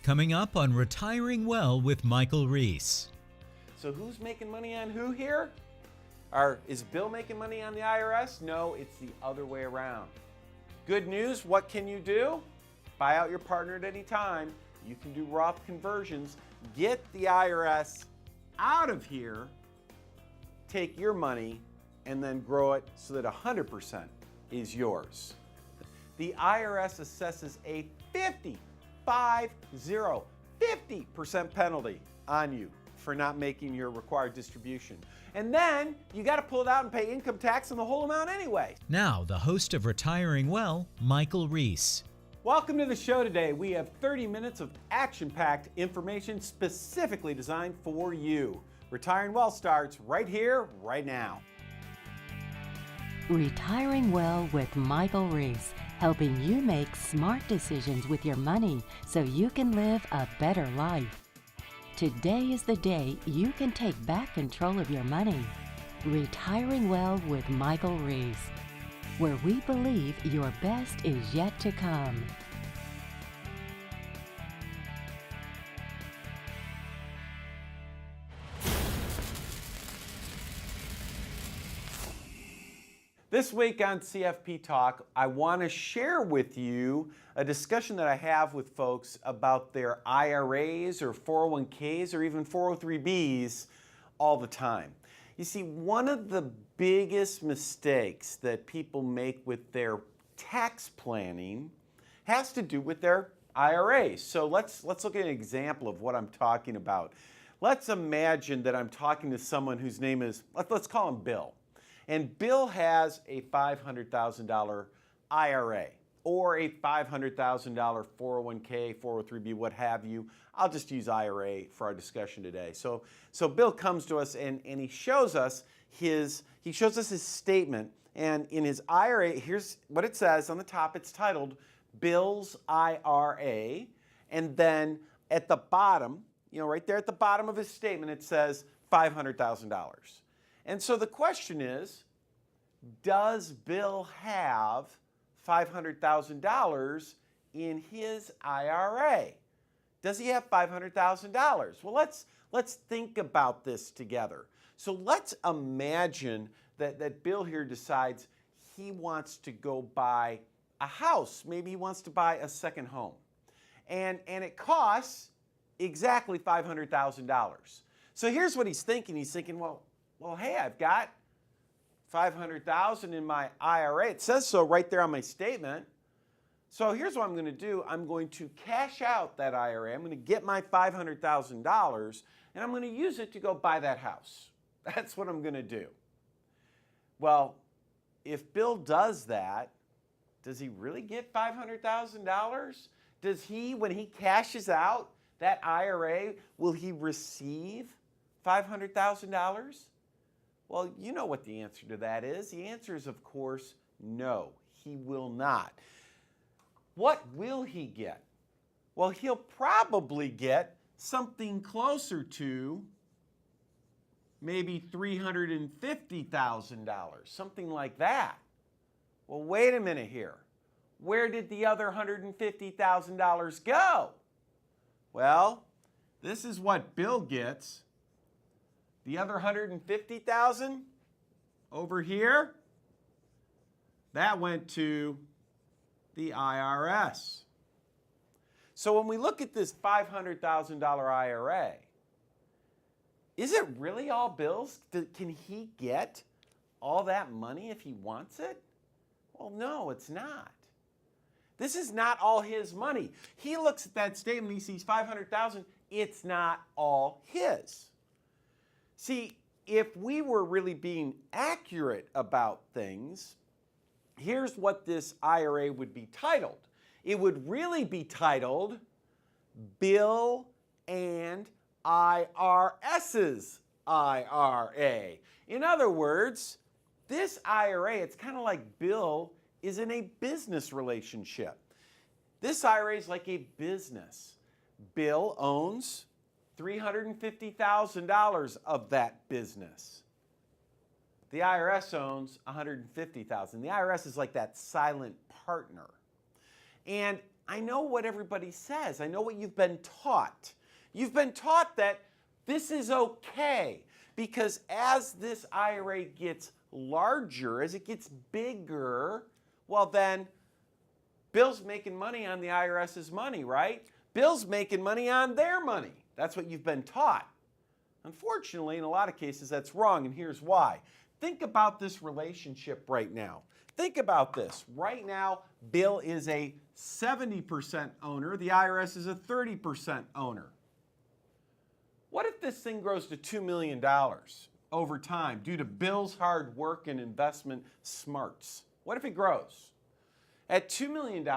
Coming up on Retiring Well with Michael Reese. So who's making money on who here? Is Bill making money on the IRS? No, it's the other way around. Good news, what can you do? Buy out your partner at any time. You can do Roth conversions. Get the IRS out of here, take your money, and then grow it so that 100% is yours. The IRS assesses a 50% penalty on you for not making your required distribution. And then you got to pull it out and pay income tax on the whole amount anyway. Now, the host of Retiring Well, Michael Reese. Welcome to the show today. We have 30 minutes of action-packed information specifically designed for you. Retiring Well starts right here, right now. Retiring Well with Michael Reese, helping you make smart decisions with your money so you can live a better life. Today is the day you can take back control of your money. Retiring Well with Michael Reese, where we believe your best is yet to come. This week on CFP Talk, I want to share with you a discussion that I have with folks about their IRAs or 401ks or even 403bs all the time. You see, one of the biggest mistakes that people make with their tax planning has to do with their IRAs. So let's look at an example of what I'm talking about. Let's imagine that I'm talking to someone whose name is, let's call him Bill. And Bill has a $500,000 IRA or a $500,000 401k, 403b, what have you. I'll just use IRA for our discussion today. So Bill comes to us and he shows us his statement. And in his IRA, here's what it says on the top. It's titled Bill's IRA. And then at the bottom, right there at the bottom of his statement, it says $500,000. And so the question is, does Bill have $500,000 in his IRA? Does he have $500,000? Well, let's think about this together. So let's imagine that Bill here decides he wants to go buy a house. Maybe he wants to buy a second home. And it costs exactly $500,000. So here's what he's thinking. He's thinking, well, hey, I've got $500,000 in my IRA. It says so right there on my statement. So here's what I'm going to do. I'm going to cash out that IRA. I'm going to get my $500,000 and I'm going to use it to go buy that house. That's what I'm going to do. Well, if Bill does that, does he really get $500,000? Does he, when he cashes out that IRA, will he receive $500,000? Well, you know what the answer to that is. The answer is, of course, no, he will not. What will he get? Well, he'll probably get something closer to maybe $350,000, something like that. Well, wait a minute here. Where did the other $150,000 go? Well, this is what Bill gets. The other $150,000 over here, that went to the IRS. So when we look at this $500,000 IRA, is it really all Bill's? Can he get all that money if he wants it? Well, no, it's not. This is not all his money. He looks at that statement, he sees $500,000, it's not all his. See, if we were really being accurate about things, here's what this IRA would be titled. It would really be titled Bill and IRS's IRA. In other words, this IRA, it's kind of like Bill is in a business relationship. This IRA is like a business. Bill owns $350,000 of that business. The IRS owns $150,000. The IRS is like that silent partner. And I know what everybody says. I know what you've been taught. You've been taught that this is okay because as this IRA gets larger, as it gets bigger, well then, Bill's making money on the IRS's money, right? Bill's making money on their money. That's what you've been taught. Unfortunately, in a lot of cases, that's wrong, and here's why. Think about this relationship right now. Think about this. Right now, Bill is a 70% owner. The IRS is a 30% owner. What if this thing grows to $2 million over time due to Bill's hard work and investment smarts? What if it grows? At $2 million,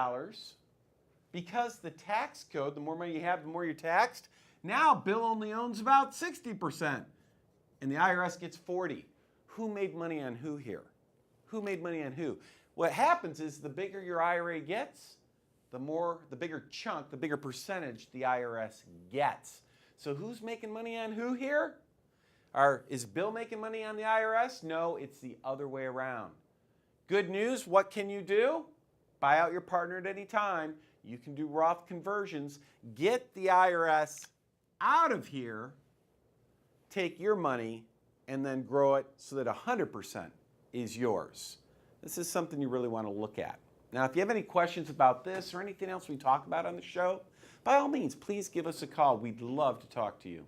because the tax code, the more money you have, the more you're taxed, now Bill only owns about 60%, and the IRS gets 40%. Who made money on who here? Who made money on who? What happens is the bigger your IRA gets, the bigger chunk, the bigger percentage the IRS gets. So who's making money on who here? Is Bill making money on the IRS? No, it's the other way around. Good news, what can you do? Buy out your partner at any time. You can do Roth conversions. Get the IRS out of here, take your money, and then grow it so that 100% is yours. This is something you really want to look at. Now, if you have any questions about this or anything else we talk about on the show, by all means, please give us a call. We'd love to talk to you.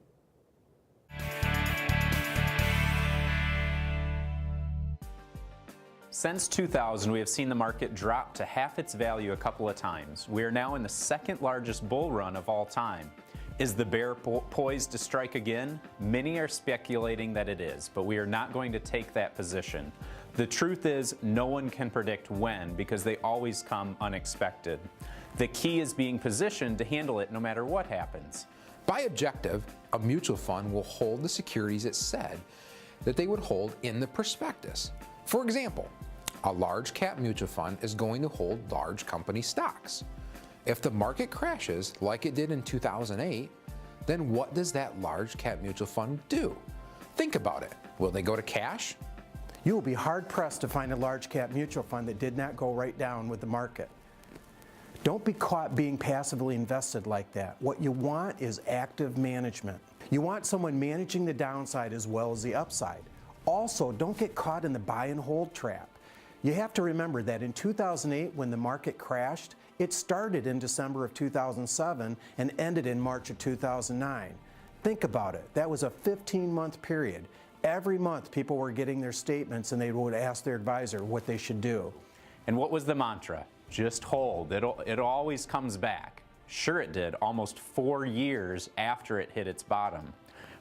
Since 2000, we have seen the market drop to half its value a couple of times. We are now in the second largest bull run of all time. Is the bear poised to strike again? Many are speculating that it is, but we are not going to take that position. The truth is, no one can predict when because they always come unexpected. The key is being positioned to handle it no matter what happens. By objective, a mutual fund will hold the securities it said that they would hold in the prospectus. For example, a large cap mutual fund is going to hold large company stocks. If the market crashes like it did in 2008, then what does that large cap mutual fund do? Think about it. Will they go to cash? You will be hard-pressed to find a large cap mutual fund that did not go right down with the market. Don't be caught being passively invested like that. What you want is active management. You want someone managing the downside as well as the upside. Also, don't get caught in the buy and hold trap. You have to remember that in 2008, when the market crashed, it started in December of 2007 and ended in March of 2009. Think about it. That was a 15-month period. Every month, people were getting their statements and they would ask their advisor what they should do. And what was the mantra? Just hold. It always comes back. Sure it did, almost 4 years after it hit its bottom.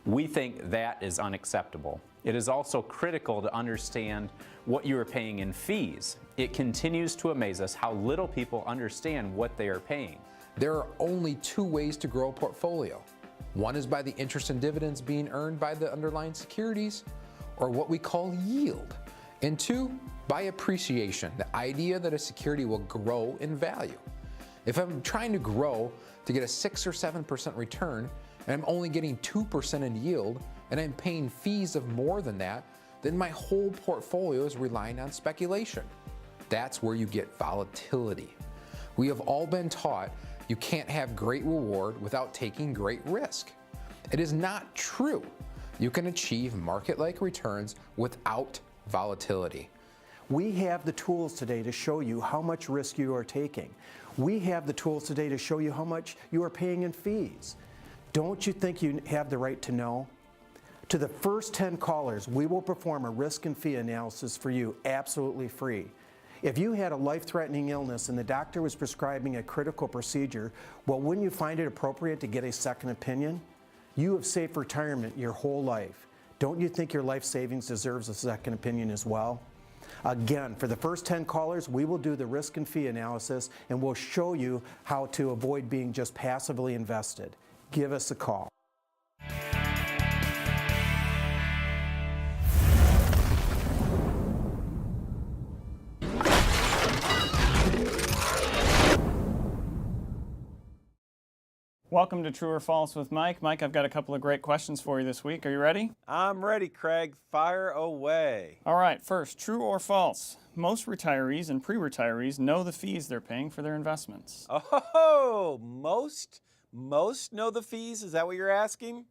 We think that is unacceptable. It is also critical to understand what you are paying in fees. It continues to amaze us how little people understand what they are paying. There are only two ways to grow a portfolio. One is by the interest and dividends being earned by the underlying securities, or what we call yield. And two, by appreciation, the idea that a security will grow in value. If I'm trying to grow to get a 6 or 7% return, and I'm only getting 2% in yield, and I'm paying fees of more than that, then my whole portfolio is relying on speculation. That's where you get volatility. We have all been taught you can't have great reward without taking great risk. It is not true. You can achieve market-like returns without volatility. We have the tools today to show you how much risk you are taking. We have the tools today to show you how much you are paying in fees. Don't you think you have the right to know? To the first 10 callers, we will perform a risk and fee analysis for you absolutely free. If you had a life-threatening illness and the doctor was prescribing a critical procedure, well, wouldn't you find it appropriate to get a second opinion? You have saved retirement your whole life. Don't you think your life savings deserves a second opinion as well? Again, for the first 10 callers, we will do the risk and fee analysis and we'll show you how to avoid being just passively invested. Give us a call. Welcome to True or False with Mike. Mike, I've got a couple of great questions for you this week. Are you ready? I'm ready, Craig. Fire away. All right, first, true or false? Most retirees and pre-retirees know the fees they're paying for their investments. Oh, most know the fees? Is that what you're asking?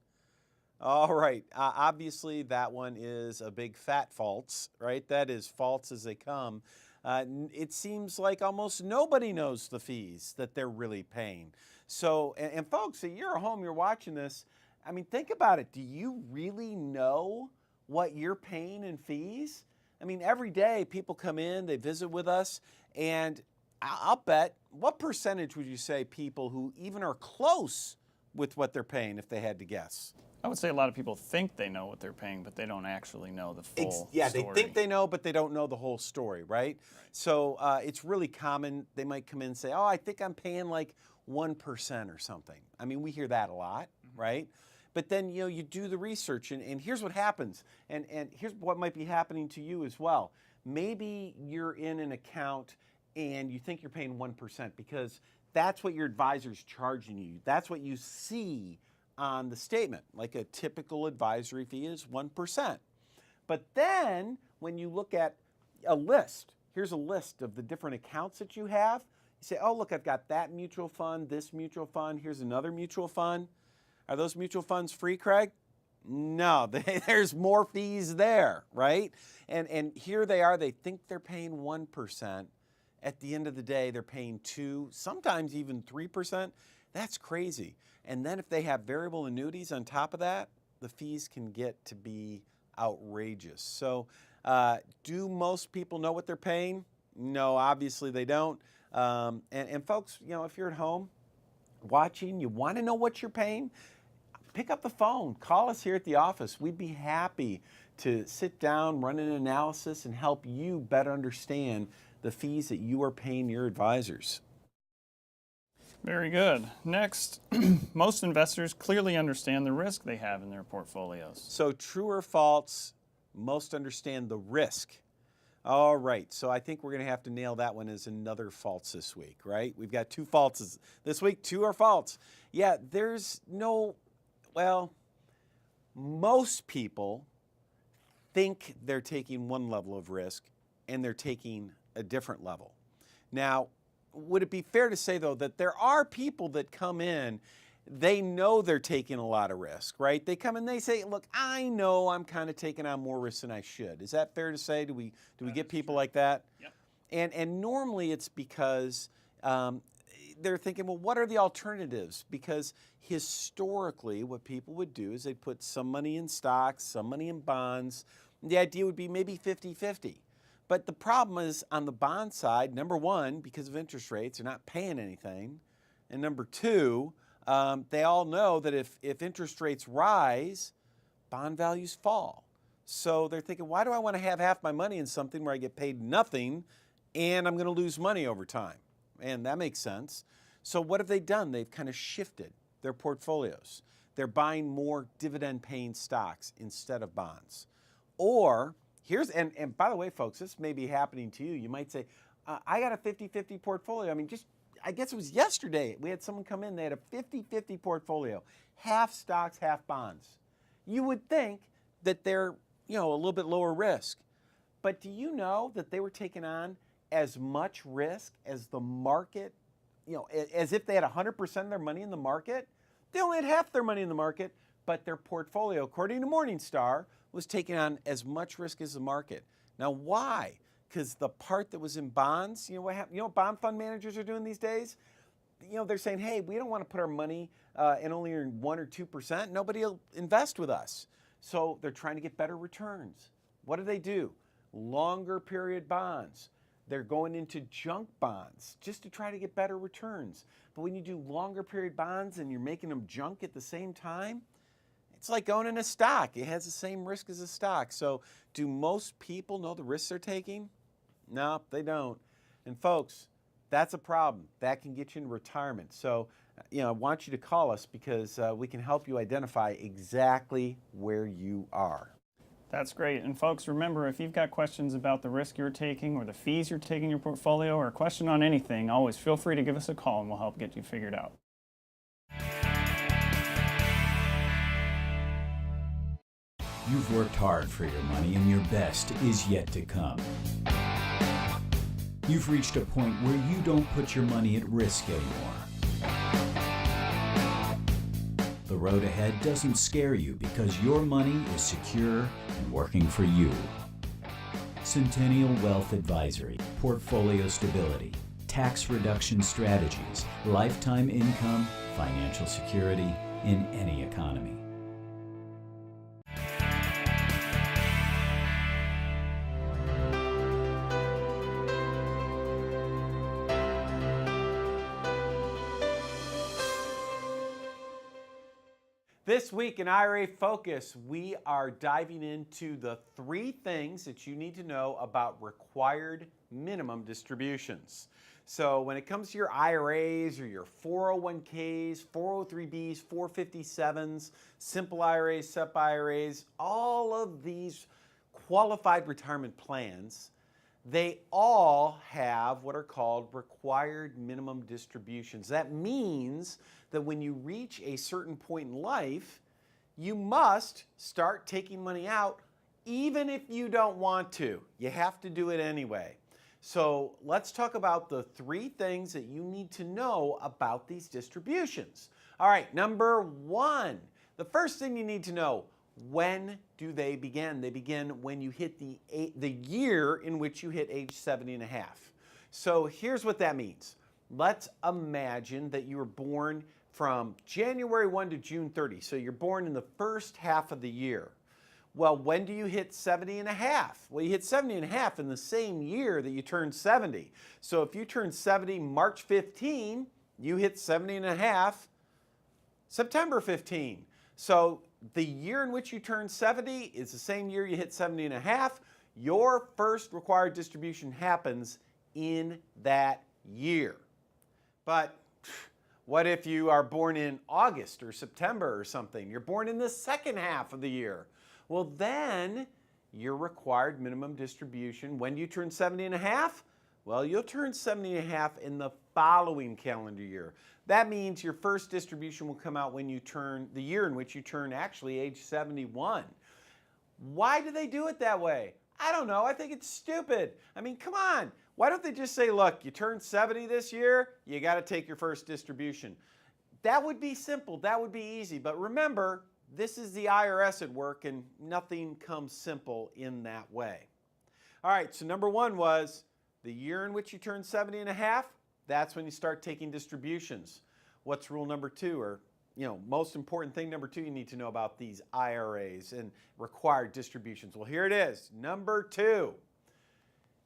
All right. Obviously, that one is a big fat false, right? That is false as they come. It seems like almost nobody knows the fees that they're really paying. So, and folks, you're at home, you're watching this. I mean, think about it. Do you really know what you're paying in fees? I mean, every day people come in, they visit with us, and I'll bet, what percentage would you say people who even are close with what they're paying, if they had to guess? I would say a lot of people think they know what they're paying, but they don't actually know the full story. They think they know, but they don't know the whole story, right? So it's really common. They might come in and say, oh, I think I'm paying like 1% or something. I mean, we hear that a lot, right? But then, you do the research, and here's what happens. And here's what might be happening to you as well. Maybe you're in an account and you think you're paying 1% because that's what your advisor's charging you. That's what you see on the statement. Like a typical advisory fee is 1%. But then when you look at a list, here's a list of the different accounts that you have. You say, oh, look, I've got that mutual fund, this mutual fund, here's another mutual fund. Are those mutual funds free, Craig? No, there's more fees there, right? And here they are, they think they're paying 1%. At the end of the day, they're paying 2%, sometimes even 3%. That's crazy. And then if they have variable annuities on top of that, the fees can get to be outrageous. So do most people know what they're paying? No, obviously they don't. And folks, if you're at home watching, you want to know what you're paying, pick up the phone, call us here at the office. We'd be happy to sit down, run an analysis, and help you better understand the fees that you are paying your advisors. Very good. Next, most investors clearly understand the risk they have in their portfolios. So true or false, most understand the risk. All right, so I think we're going to have to nail that one as another false this week, right? We've got 2 falses this week, 2 are false. Yeah, most people think they're taking one level of risk and they're taking a different level. Now, would it be fair to say, though, that there are people that come in, they know they're taking a lot of risk, right? They come in, they say, look, I know I'm kind of taking on more risk than I should. Is that fair to say? Do we get people like that? Yep. And normally it's because they're thinking, well, what are the alternatives? Because historically what people would do is they'd put some money in stocks, some money in bonds. The idea would be maybe 50-50. But the problem is on the bond side, number one, because of interest rates, they're not paying anything. And number two, they all know that if interest rates rise, bond values fall. So they're thinking, why do I want to have half my money in something where I get paid nothing and I'm going to lose money over time? And that makes sense. So what have they done? They've kind of shifted their portfolios. They're buying more dividend-paying stocks instead of bonds. Or and by the way, folks, this may be happening to you. You might say, I got a 50-50 portfolio. I mean, I guess it was yesterday, we had someone come in, they had a 50-50 portfolio, half stocks, half bonds. You would think that they're, a little bit lower risk. But do you know that they were taking on as much risk as the market, as if they had 100% of their money in the market? They only had half their money in the market, but their portfolio, according to Morningstar, was taking on as much risk as the market. Now, why? Because the part that was in bonds, what happened? You know what bond fund managers are doing these days? They're saying, hey, we don't want to put our money and only earn 1 or 2%. Nobody will invest with us. So they're trying to get better returns. What do? Longer period bonds. They're going into junk bonds just to try to get better returns. But when you do longer period bonds and you're making them junk at the same time, it's like going in a stock. It has the same risk as a stock. So do most people know the risks they're taking? No, they don't. And folks, that's a problem. That can get you in retirement. So, I want you to call us because we can help you identify exactly where you are. That's great. And folks, remember, if you've got questions about the risk you're taking or the fees you're taking in your portfolio or a question on anything, always feel free to give us a call and we'll help get you figured out. You've worked hard for your money and your best is yet to come. You've reached a point where you don't put your money at risk anymore. The road ahead doesn't scare you because your money is secure and working for you. Centennial Wealth Advisory, portfolio stability, tax reduction strategies, lifetime income, financial security in any economy. This week in IRA Focus, we are diving into the 3 things that you need to know about required minimum distributions. So when it comes to your IRAs or your 401ks, 403bs, 457s, simple IRAs, SEP IRAs, all of these qualified retirement plans, they all have what are called required minimum distributions. That means that when you reach a certain point in life, you must start taking money out even if you don't want to. You have to do it anyway. So let's talk about the 3 things that you need to know about these distributions. All right, number 1, the first thing you need to know, when do they begin? They begin when you hit the year in which you hit age 70 and a half. So here's what that means. Let's imagine that you were born from January 1 to June 30. So you're born in the first half of the year. Well, when do you hit 70 and a half? Well, you hit 70 and a half in the same year that you turned 70. So if you turn 70 March 15, you hit 70 and a half September 15. So the year in which you turn 70 is the same year you hit 70 and a half. Your first required distribution happens in that year. But what if you are born in August or September or something? You're born in the second half of the year. Well, then your required minimum distribution, when you turn 70 and a half, well, you'll turn 70 and a half in the following calendar year. That means your first distribution will come out when you turn, the year in which you turn actually age 71. Why do they do it that way? I don't know. I think it's stupid. I mean, come on. Why don't they just say, look, you turned 70 this year, you got to take your first distribution. That would be simple. That would be easy. But remember, this is the IRS at work, and nothing comes simple in that way. All right, so number 1 was the year in which you turn 70 and a half, that's when you start taking distributions. What's rule number 2, or most important thing number 2 you need to know about these IRAs and required distributions? Well, here it is. Number 2,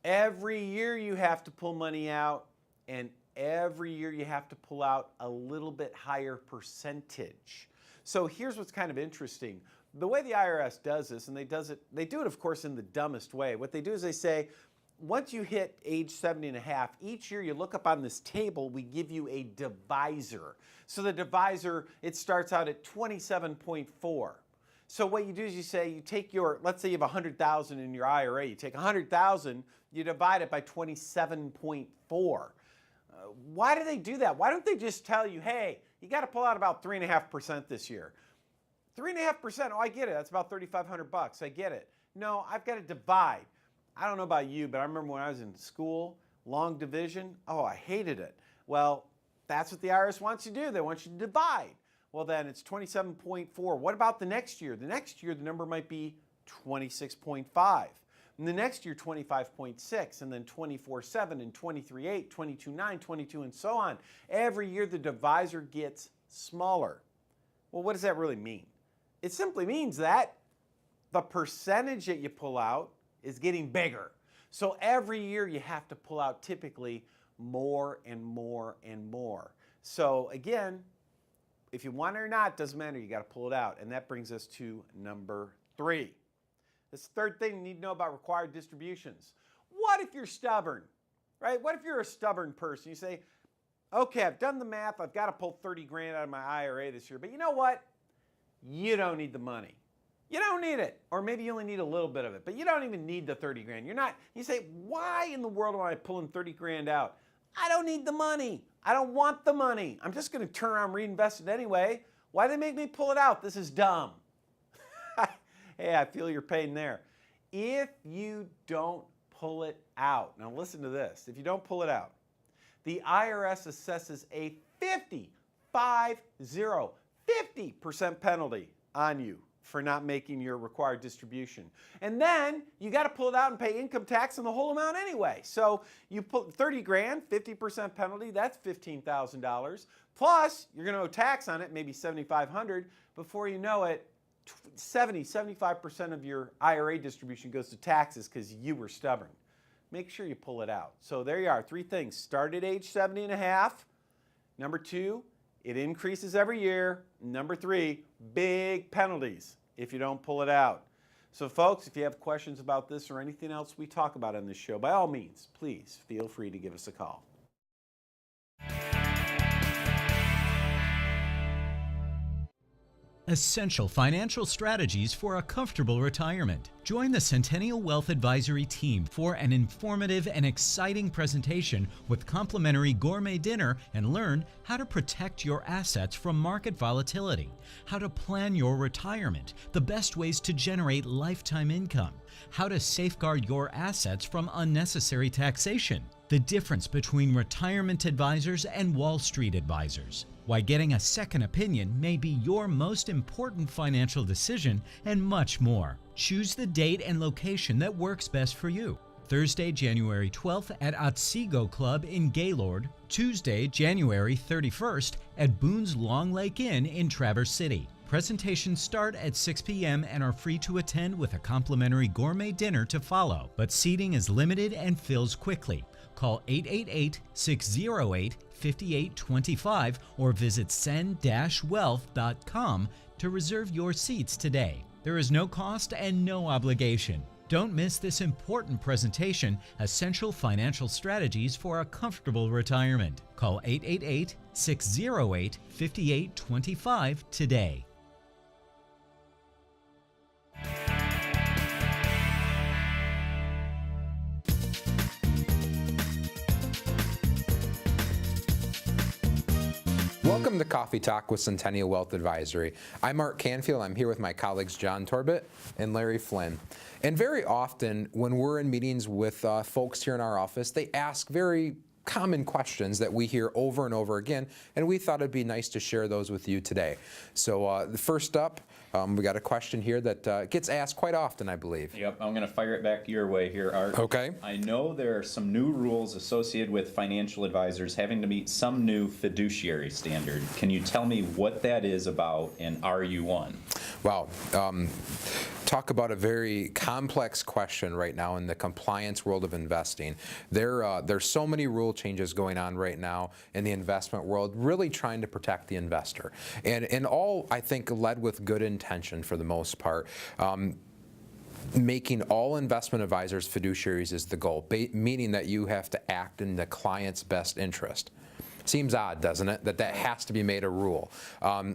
every year you have to pull money out, and every year you have to pull out a little bit higher percentage. So here's what's kind of interesting. The way the IRS does this, and they do it, of course, in the dumbest way. What they do is they say, once you hit age 70 and a half, each year you look up on this table, we give you a divisor. So the divisor, it starts out at 27.4. So what you do is you say, you take your, let's say you have 100,000 in your IRA, you take 100,000, you divide it by 27.4. Why do they do that? Why don't they just tell you, hey, you got to pull out about 3.5% this year? 3.5%, oh, I get it. That's about $3,500. I get it. No, I've got to divide. I don't know about you, but I remember when I was in school, long division, oh, I hated it. Well, that's what the IRS wants you to do. They want you to divide. Well, then it's 27.4. What about the next year? The next year, the number might be 26.5. And the next year, 25.6, and then 24.7, and 23.8, 22.9, 22, and so on. Every year, the divisor gets smaller. Well, what does that really mean? It simply means that the percentage that you pull out is getting bigger. So every year, you have to pull out typically more and more and more. So again, if you want it or not, doesn't matter. You got to pull it out. And that brings us to number 3. This third thing you need to know about required distributions. What if you're stubborn, right? What if you're a stubborn person? You say, okay, I've done the math. I've got to pull 30 grand out of my IRA this year. But you know what? You don't need the money. You don't need it. Or maybe you only need a little bit of it, but you don't even need the 30 grand. You say, why in the world am I pulling 30 grand out? I don't need the money. I don't want the money. I'm just going to turn around and reinvest it anyway. Why do they make me pull it out? This is dumb. Hey, I feel your pain there. If you don't pull it out, now listen to this, if you don't pull it out, the IRS assesses a 50% penalty on you for not making your required distribution. And then you got to pull it out and pay income tax on the whole amount anyway. So you put 30 grand, 50% penalty, that's $15,000. Plus, you're going to owe tax on it, maybe $7,500. Before you know it, 75% of your IRA distribution goes to taxes because you were stubborn. Make sure you pull it out. So there you are, 3 things. Start at age 70 and a half. Number 2, it increases every year. Number 3, big penalties if you don't pull it out. So folks, if you have questions about this or anything else we talk about on this show, by all means, please feel free to give us a call. Essential financial strategies for a comfortable retirement. Join the Centennial Wealth Advisory team for an informative and exciting presentation with complimentary gourmet dinner and learn how to protect your assets from market volatility, how to plan your retirement, the best ways to generate lifetime income, how to safeguard your assets from unnecessary taxation, the difference between retirement advisors and Wall Street advisors, why getting a second opinion may be your most important financial decision, and much more. Choose the date and location that works best for you. Thursday, January 12th at Otsego Club in Gaylord. Tuesday, January 31st at Boone's Long Lake Inn in Traverse City. Presentations start at 6 p.m. and are free to attend with a complimentary gourmet dinner to follow, but seating is limited and fills quickly. Call 888-608-5825 or visit send-wealth.com to reserve your seats today. There is no cost and no obligation. Don't miss this important presentation, Essential Financial Strategies for a Comfortable Retirement. Call 888-608-5825 today. Welcome to Coffee Talk with Centennial Wealth Advisory. I'm Mark Canfield. I'm here with my colleagues John Torbett and Larry Flynn. And very often when we're in meetings with folks here in our office, they ask very common questions that we hear over and over again, and we thought it'd be nice to share those with you today. So the first up, we got a question here that gets asked quite often, I believe. Yep, I'm going to fire it back your way here, Art. Okay. I know there are some new rules associated with financial advisors having to meet some new fiduciary standard. Can you tell me what that is about, and are you one? Wow. Talk about a very complex question right now in the compliance world of investing. There's so many rule changes going on right now in the investment world, really trying to protect the investor. And all, I think, led with good intention for the most part. Making all investment advisors fiduciaries is the goal, meaning that you have to act in the client's best interest. Seems odd, doesn't it, that has to be made a rule.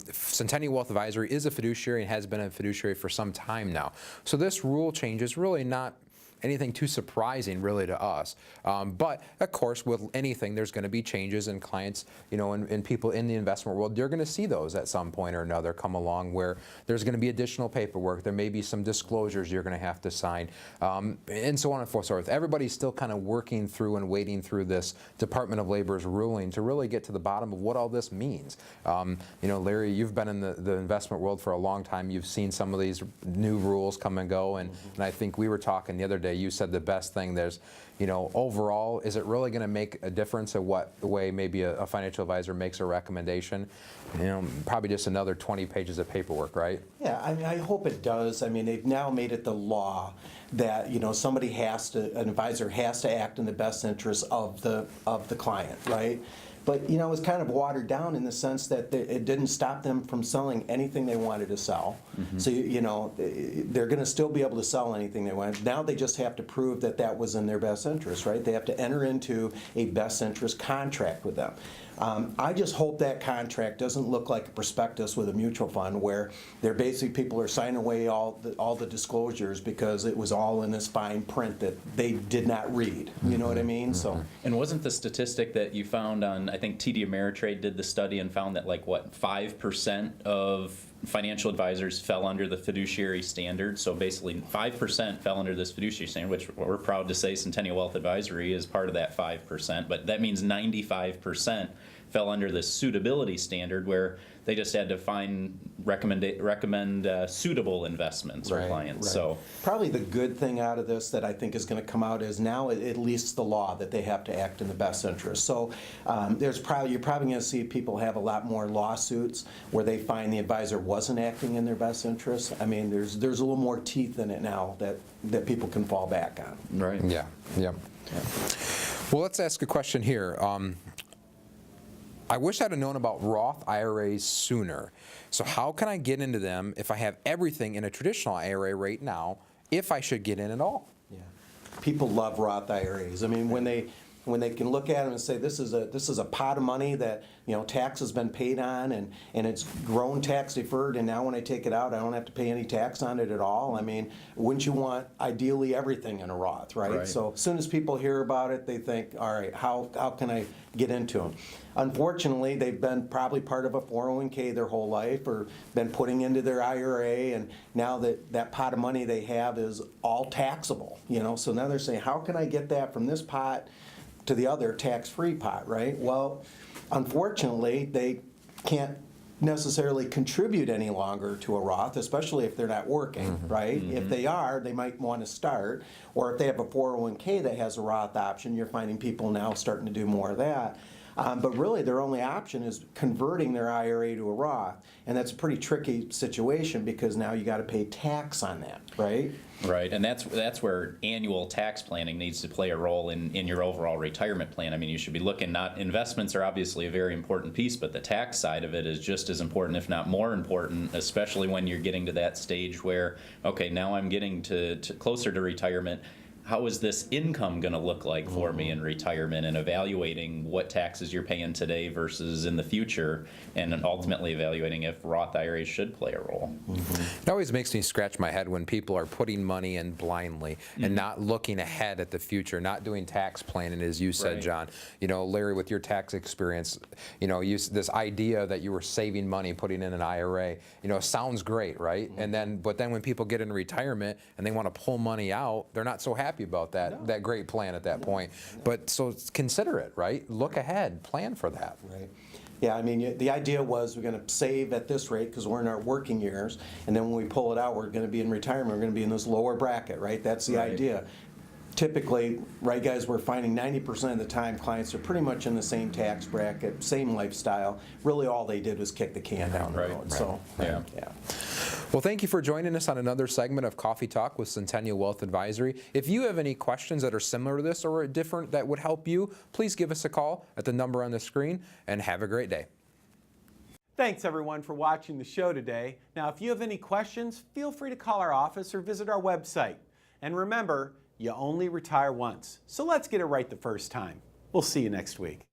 Centennial Wealth Advisory is a fiduciary and has been a fiduciary for some time now. So this rule change is really not anything too surprising really to us. But of course, with anything, there's going to be changes, and clients, you know, and people in the investment world, you're going to see those at some point or another come along where there's going to be additional paperwork. There may be some disclosures you're going to have to sign, and so on and so forth. Everybody's still kind of working through and wading through this Department of Labor's ruling to really get to the bottom of what all this means. You know, Larry, you've been in the investment world for a long time. You've seen some of these new rules come and go, and I think we were talking the other day. You said the best thing there's, you know, overall, is it really going to make a difference in what the way maybe a financial advisor makes a recommendation? You know, probably just another 20 pages of paperwork, right? Yeah, I mean, I hope it does. I mean, they've now made it the law that, you know, somebody has to, an advisor has to act in the best interest of the client, right? But, you know, it was kind of watered down in the sense that it didn't stop them from selling anything they wanted to sell. Mm-hmm. So, you know, they're going to still be able to sell anything they want. Now they just have to prove that that was in their best interest, right? They have to enter into a best interest contract with them. I just hope that contract doesn't look like a prospectus with a mutual fund where they're basically people are signing away all the disclosures because it was all in this fine print that they did not read. You know what I mean? So. And wasn't the statistic that you found on, I think TD Ameritrade did the study and found that, like, what, 5% of financial advisors fell under the fiduciary standard. So basically 5% fell under this fiduciary standard, which we're proud to say Centennial Wealth Advisory is part of that 5%. But that means 95% fell under the suitability standard, where they just had to recommend suitable investments for clients. So probably the good thing out of this that I think is going to come out is now at least the law that they have to act in the best interest. So you're probably going to see people have a lot more lawsuits where they find the advisor wasn't acting in their best interest. I mean, there's a little more teeth in it now that people can fall back on. right. Yeah. Well, let's ask a question here. I wish I'd have known about Roth IRAs sooner. So how can I get into them if I have everything in a traditional IRA right now, if I should get in at all? Yeah. People love Roth IRAs. I mean, when they can look at them and say this is a pot of money that tax has been paid on and it's grown tax deferred, and now when I take it out I don't have to pay any tax on it at all. I mean, wouldn't you want ideally everything in a Roth, right? So as soon as people hear about it, they think, all right, how can I get into them? Unfortunately, they've been probably part of a 401k their whole life, or been putting into their IRA, and now that pot of money they have is all taxable. So now they're saying, how can I get that from this pot to the other tax-free pot, right? Well, unfortunately, they can't necessarily contribute any longer to a Roth, especially if they're not working, right? If they are, they might want to start, or if they have a 401k that has a Roth option, you're finding people now starting to do more of that. But really, their only option is converting their IRA to a Roth, and that's a pretty tricky situation because now you got to pay tax on that, right? Right, and that's where annual tax planning needs to play a role in your overall retirement plan. I mean, you should be looking, not investments are obviously a very important piece, but the tax side of it is just as important, if not more important, especially when you're getting to that stage where, okay, now I'm getting to closer to retirement. How is this income going to look like for me in retirement, and evaluating what taxes you're paying today versus in the future, and then ultimately evaluating if Roth IRAs should play a role. It always makes me scratch my head when people are putting money in blindly and not looking ahead at the future, not doing tax planning, as you said, Right. John. Larry, with your tax experience, this idea that you were saving money, putting in an IRA, sounds great, right? But then when people get into retirement and they want to pull money out, they're not so happy about that great plan at that point. But so consider it, right? Look ahead, plan for that. Right. Yeah, I mean, the idea was we're going to save at this rate because we're in our working years, and then when we pull it out, we're going to be in retirement. We're going to be in this lower bracket, right? That's the idea. Typically, right, guys, we're finding 90% of the time clients are pretty much in the same tax bracket, same lifestyle. Really, all they did was kick the can down the road. So, Yeah. Well, thank you for joining us on another segment of Coffee Talk with Centennial Wealth Advisory. If you have any questions that are similar to this or are different that would help you, please give us a call at the number on the screen, and have a great day. Thanks everyone for watching the show today. Now, if you have any questions, feel free to call our office or visit our website. And remember, you only retire once, so let's get it right the first time. We'll see you next week.